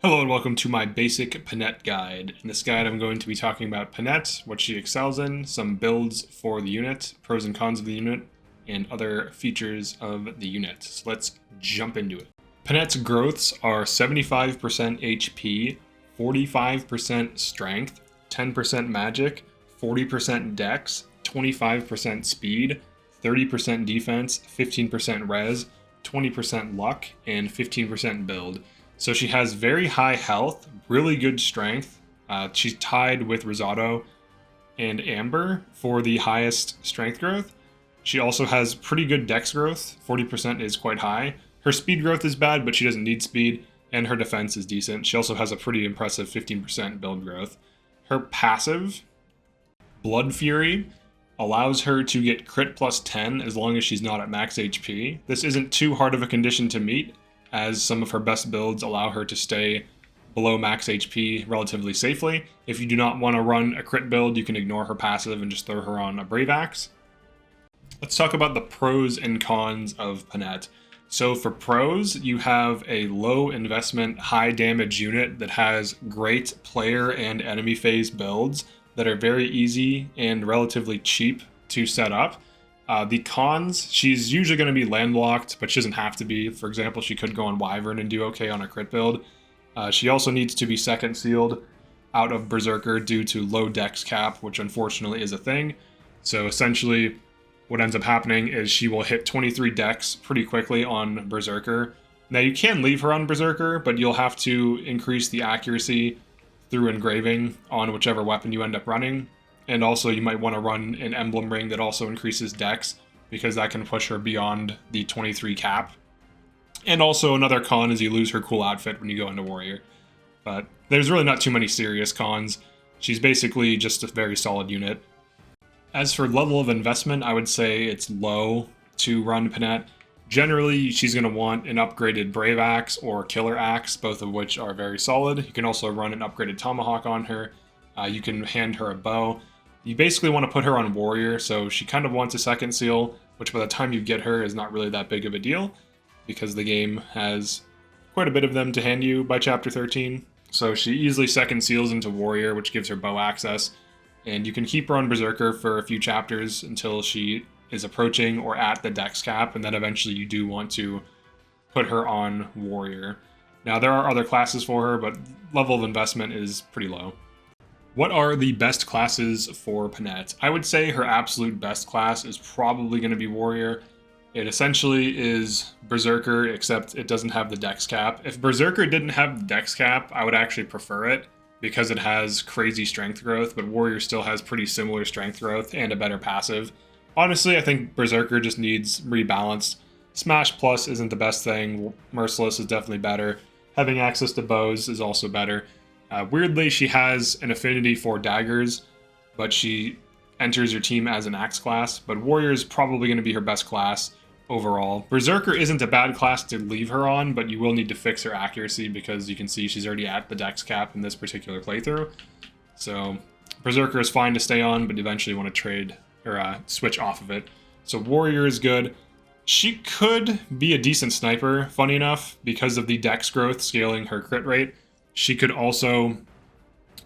Hello and welcome to my basic Panette guide. In this guide I'm going to be talking about Panette, what she excels in, some builds for the unit, pros and cons of the unit, and other features of the unit. So let's jump into it. Panette's growths are 75% HP, 45% strength, 10% magic, 40% dex, 25% speed, 30% defense, 15% res, 20% luck, and 15% build. So she has very high health, really good strength. She's tied with Risotto and Amber for the highest strength growth. She also has pretty good dex growth. 40% is quite high. Her speed growth is bad, but she doesn't need speed, and her defense is decent. She also has a pretty impressive 15% build growth. Her passive, Blood Fury, allows her to get crit plus 10 as long as she's not at max HP. This isn't too hard of a condition to meet, as some of her best builds allow her to stay below max HP relatively safely. If you do not want to run a crit build, you can ignore her passive and just throw her on a Brave Axe. Let's talk about the pros and cons of Panette. So for pros, you have a low investment, high damage unit that has great player and enemy phase builds that are very easy and relatively cheap to set up. The cons, she's usually going to be landlocked, but she doesn't have to be. For example, she could go on Wyvern and do okay on a crit build. She also needs to be second sealed out of Berserker due to low dex cap, which unfortunately is a thing. So essentially, what ends up happening is she will hit 23 dex pretty quickly on Berserker. Now you can leave her on Berserker, but you'll have to increase the accuracy through engraving on whichever weapon you end up running. And also you might want to run an emblem ring that also increases dex, because that can push her beyond the 23 cap. And also another con is you lose her cool outfit when you go into warrior. But there's really not too many serious cons. She's basically just a very solid unit. As for level of investment, I would say it's low to run Panette. Generally, she's going to want an upgraded Brave Axe or Killer Axe, both of which are very solid. You can also run an upgraded Tomahawk on her. You can hand her a bow. You basically want to put her on warrior, so she kind of wants a second seal, which by the time you get her is not really that big of a deal, because the game has quite a bit of them to hand you by chapter 13. So she easily second seals into warrior, which gives her bow access, and you can keep her on Berserker for a few chapters until she is approaching or at the dex cap, and then eventually you do want to put her on warrior. Now there are other classes for her, but level of investment is pretty low. What are the best classes for Panette? I would say her absolute best class is probably going to be Warrior. It essentially is Berserker, except it doesn't have the dex cap. If Berserker didn't have the dex cap, I would actually prefer it, because it has crazy strength growth, but Warrior still has pretty similar strength growth and a better passive. Honestly, I think Berserker just needs rebalanced. Smash Plus isn't the best thing. Merciless is definitely better. Having access to bows is also better. Weirdly, she has an affinity for daggers, but she enters your team as an axe class. But Warrior is probably going to be her best class overall. Berserker isn't a bad class to leave her on, but you will need to fix her accuracy, because you can see she's already at the dex cap in this particular playthrough. So Berserker is fine to stay on, but eventually you want to trade or switch off of it. So Warrior is good. She could be a decent sniper, funny enough, because of the dex growth scaling her crit rate. She could also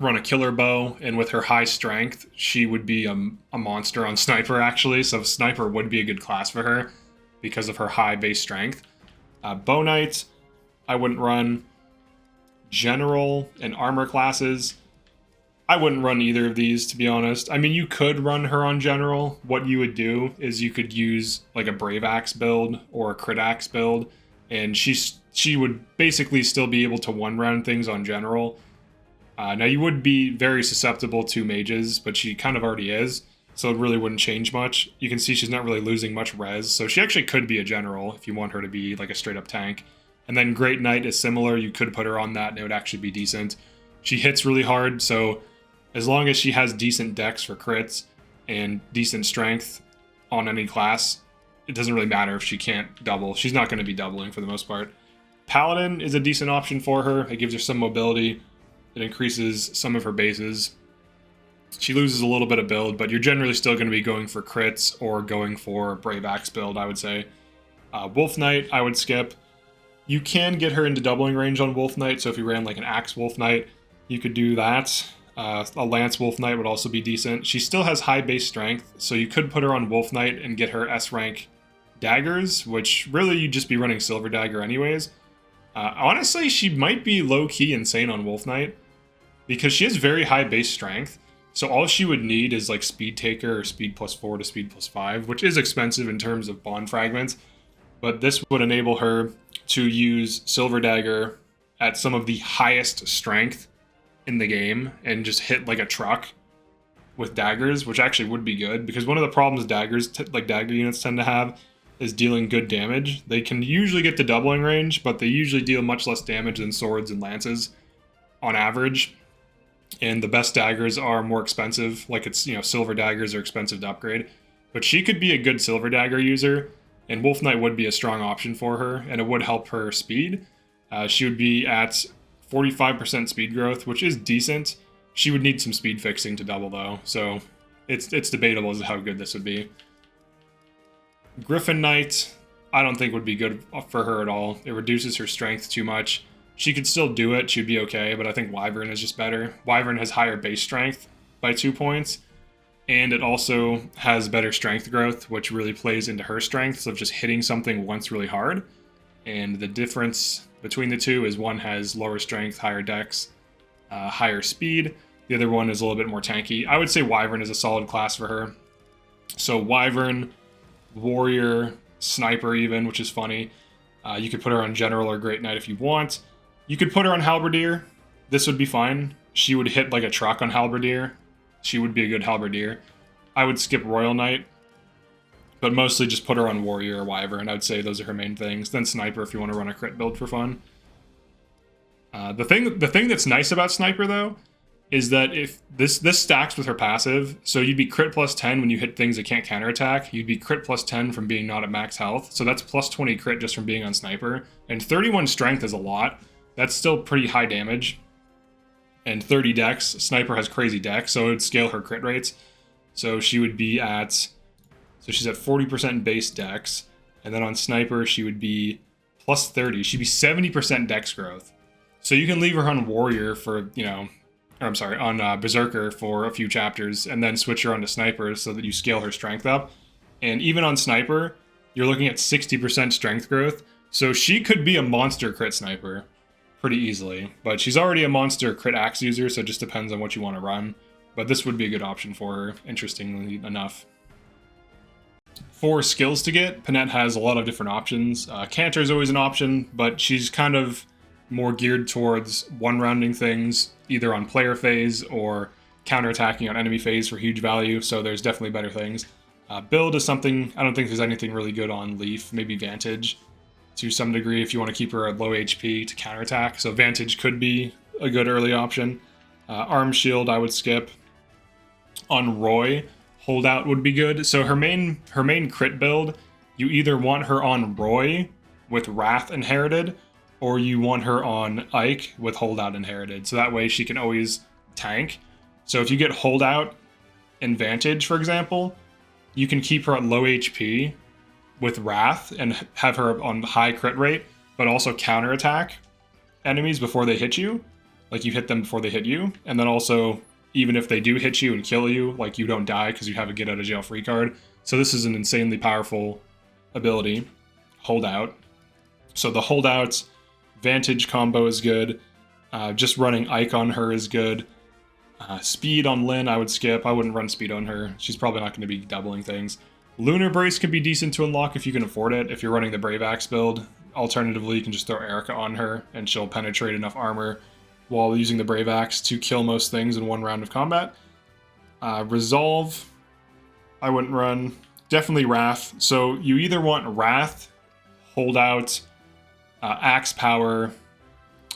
run a killer bow, and with her high strength, she would be a monster on sniper, actually. So sniper would be a good class for her because of her high base strength. Bow Knight, I wouldn't run. General and armor classes, I wouldn't run either of these, to be honest. I mean, you could run her on general. What you would do is you could use like a Brave Axe build or a Crit Axe build, and she would basically still be able to one-round things on general. Now, you would be very susceptible to mages, but she kind of already is, so it really wouldn't change much. You can see she's not really losing much res, so she actually could be a general if you want her to be like a straight-up tank. And then Great Knight is similar. You could put her on that, and it would actually be decent. She hits really hard, so as long as she has decent dex for crits and decent strength on any class, it doesn't really matter if she can't double. She's not going to be doubling for the most part. Paladin is a decent option for her. It gives her some mobility. It increases some of her bases. She loses a little bit of build, but you're generally still going to be going for crits or going for Brave Axe build, I would say. Wolf Knight, I would skip. You can get her into doubling range on Wolf Knight, so if you ran like an Axe Wolf Knight, you could do that. A Lance Wolf Knight would also be decent. She still has high base strength, so you could put her on Wolf Knight and get her S rank daggers, which really you'd just be running Silver Dagger anyways. Honestly, she might be low-key insane on Wolf Knight, because she has very high base strength, so all she would need is like Speed Taker or Speed +4 to Speed +5, which is expensive in terms of bond fragments, but this would enable her to use Silver Dagger at some of the highest strength in the game and just hit like a truck with daggers, which actually would be good, because one of the problems daggers, like dagger units tend to have, is dealing good damage. They can usually get to doubling range, but they usually deal much less damage than swords and lances on average. And the best daggers are more expensive, like it's, silver daggers are expensive to upgrade. But she could be a good silver dagger user, and Wolf Knight would be a strong option for her, and it would help her speed. She would be at 45% speed growth, which is decent. She would need some speed fixing to double though, so it's debatable as to how good this would be. Griffin Knight, I don't think would be good for her at all. It reduces her strength too much. She could still do it, she'd be okay, but I think Wyvern is just better. Wyvern has higher base strength by 2 points, and it also has better strength growth, which really plays into her strengths of just hitting something once really hard. And the difference between the two is one has lower strength, higher dex, higher speed. The other one is a little bit more tanky. I would say Wyvern is a solid class for her. So Wyvern, Warrior, Sniper even, which is funny. You could put her on General or Great Knight if you want. You could put her on Halberdier. This would be fine. She would hit like a truck on Halberdier. She would be a good Halberdier. I would skip Royal Knight, but mostly just put her on Warrior or Wyvern. I would say those are her main things. Then Sniper if you want to run a crit build for fun. The thing that's nice about Sniper though is that if this stacks with her passive, so you'd be crit +10 when you hit things that can't counterattack. You'd be crit +10 from being not at max health, so that's +20 crit just from being on Sniper. And 31 strength is a lot. That's still pretty high damage. And 30 dex. Sniper has crazy dex, so it would scale her crit rates. So she would be at, so she's at 40% base dex, and then on Sniper she would be +30. She'd be 70% dex growth. So you can leave her on Warrior for, on Berserker for a few chapters, and then switch her onto Sniper so that you scale her strength up. And even on Sniper, you're looking at 60% strength growth, so she could be a monster crit Sniper pretty easily. But she's already a monster crit axe user, so it just depends on what you want to run. But this would be a good option for her, interestingly enough. For skills to get, Panette has a lot of different options. Cantor is always an option, but she's kind of more geared towards one-rounding things, either on player phase or counterattacking on enemy phase for huge value, so there's definitely better things. Build is something, I don't think there's anything really good on Leaf, maybe Vantage to some degree if you want to keep her at low HP to counterattack, so Vantage could be a good early option. Arm Shield I would skip. On Roy, Holdout would be good. So her main crit build, you either want her on Roy with Wrath inherited, or you want her on Ike with Holdout inherited. So that way she can always tank. So if you get Holdout and Vantage, for example, you can keep her at low HP with Wrath and have her on high crit rate, but also counterattack enemies before they hit you. Like you hit them before they hit you. And then also, even if they do hit you and kill you, like you don't die because you have a get out of jail free card. So this is an insanely powerful ability, Holdout. So the Holdout Vantage combo is good. Just running Ike on her is good. Speed on Lyn I would skip. I wouldn't run speed on her. She's probably not going to be doubling things. Lunar Brace could be decent to unlock if you can afford it, if you're running the Brave Axe build. Alternatively, you can just throw Erica on her and she'll penetrate enough armor while using the Brave Axe to kill most things in one round of combat. Resolve, I wouldn't run. Definitely Wrath. So you either want Wrath, Holdout, Axe Power,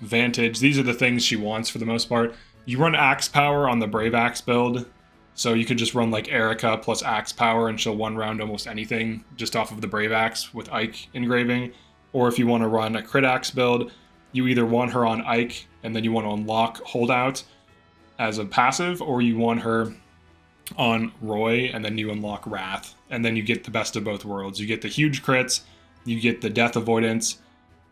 Vantage. These are the things she wants for the most part. You run Axe Power on the Brave Axe build, so you could just run like Erica plus Axe Power and she'll one round almost anything just off of the Brave Axe with Ike engraving. Or if you want to run a Crit Axe build, you either want her on Ike and then you want to unlock Holdout as a passive, or you want her on Roy and then you unlock Wrath, and then you get the best of both worlds. You get the huge crits, you get the death avoidance,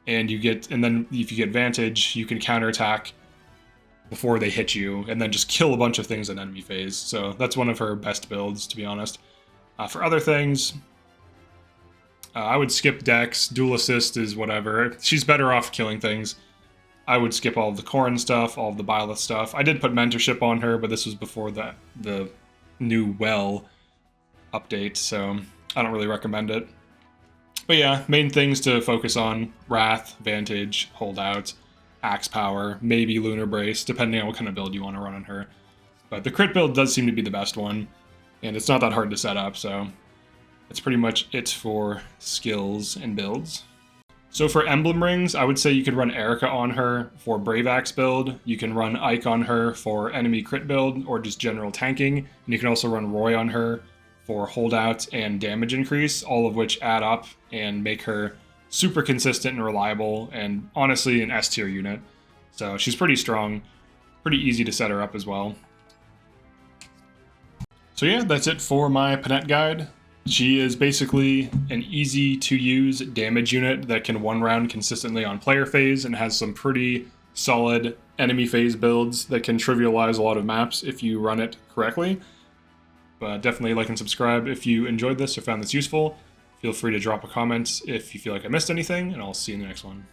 and then if you get advantage, you can counterattack before they hit you, and then just kill a bunch of things in enemy phase. So that's one of her best builds, to be honest. For other things, I would skip Dex. Dual Assist is whatever. She's better off killing things. I would skip all of the Corrin stuff, all of the Byleth stuff. I did put Mentorship on her, but this was before the new Well update, so I don't really recommend it. But yeah, main things to focus on: Wrath, Vantage, Holdout, Axe Power, maybe Lunar Brace, depending on what kind of build you want to run on her. But the crit build does seem to be the best one, and it's not that hard to set up, so that's pretty much it for skills and builds. So for emblem rings, I would say you could run Erica on her for Brave Axe build. You can run Ike on her for enemy crit build or just general tanking. And you can also run Roy on her for holdout and damage increase, all of which add up and make her super consistent and reliable, and honestly an S tier unit. So she's pretty strong, pretty easy to set her up as well. So yeah, that's it for my Panette guide. She is basically an easy to use damage unit that can one round consistently on player phase and has some pretty solid enemy phase builds that can trivialize a lot of maps if you run it correctly. But definitely like and subscribe if you enjoyed this or found this useful. Feel free to drop a comment if you feel like I missed anything, and I'll see you in the next one.